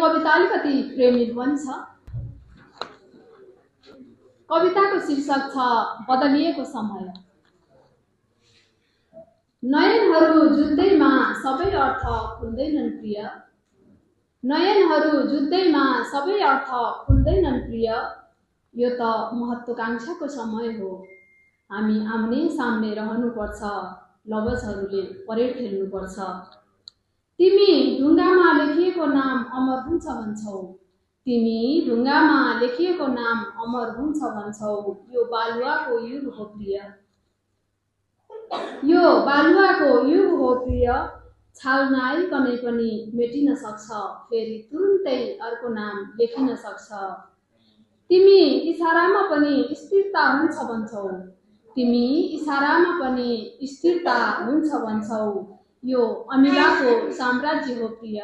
कविता अलिकति प्रेमिल पनि छ। कविताको शीर्षक छ बदलिएको समय। नयनहरू जुत्दैमा सबै अर्थ खुल्दैनन् प्रिय, नयनहरू जुत्दैमा सबै अर्थ खुल्दैनन् प्रिय। यो त महत्त्वाकांक्षाको समय हो, हामी आम्ने सामने रहनुपर्छ, लवजहरूले परेड खेल्नुपर्छ। तिमी ढुङ्गामा लेखिएको नाम अमर हुन्छ भन्छौ, तिमी ढुङ्गामा लेखिएको नाम अमर हुन्छ भन्छौ। यो बालुवाको युग हो प्रिय, यो बालुवाको युग हो प्रिय। छाल नआइकनै पनि मेटिन सक्छ, फेरि तुरुन्तै अर्को नाम लेखिन सक्छ। तिमी इसारामा पनि स्थिरता हुन्छ भन्छौ, तिमी इसारामा पनि स्थिरता हुन्छ भन्छौ। यो अमिलाको साम्राज्य हो प्रिय,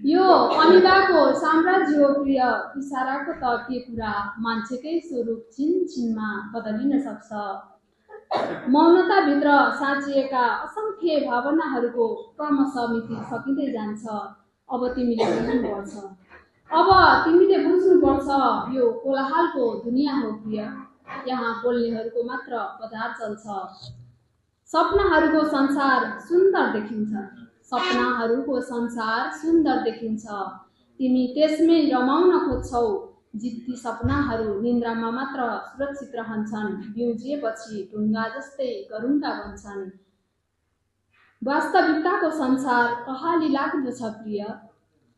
यो अमिलाको साम्राज्य हो प्रिय। इसाराको त के कुरा, मान्छेकै स्वरूप छिनछिनमा बदलिन सक्छ। मौनताभित्र साँचिएका असंख्य भावनाहरूको क्रमशः मिति सकिँदै जान्छ। अब तिमीले बुझ्नुपर्छ, अब तिमीले बुझ्नुपर्छ, यो कोलाहलको दुनिया हो प्रिय, यहाँ बोल्नेहरूको मात्र बजार चल्छ। सपनाहरूको संसार सुन्दर देखिन्छ, सपनाहरूको संसार सुन्दर देखिन्छ। तिमी त्यसमै रमाउन खोज्छौ, जिद्दी सपनाहरू निन्द्रामा मात्र सुरक्षित रहन्छन्, बिउजिएपछि ढुङ्गा जस्तै गरुङ्गा बन्छन्। वास्तविकताको संसार कहाली लाग्दो छ प्रिय,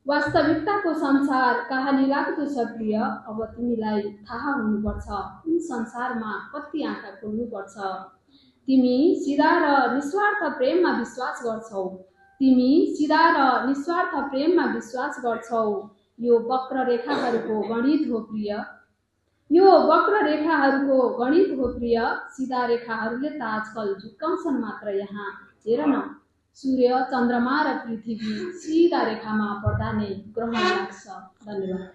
वास्तविकताको संसार कहाली लाग्दो छ प्रिय। अब तिमीलाई थाहा हुनुपर्छ, कुन संसारमा कति आँखा खोल्नुपर्छ। तिमी सिधा र निस्वार्थ प्रेममा विश्वास गर्छौ, तिमी सिधा र निस्वार्थ प्रेममा विश्वास गर्छौ। यो वक्र रेखाहरूको गणित हो प्रिय, यो वक्र रेखाहरूको गणित हो प्रिय। सिधा रेखाहरूले त आजकल झुक्काउँछन् मात्र। यहाँ हेर न, सूर्य चन्द्रमा र पृथ्वी सिधा रेखामा पर्दा नै ग्रहण लाग्छ। धन्यवाद।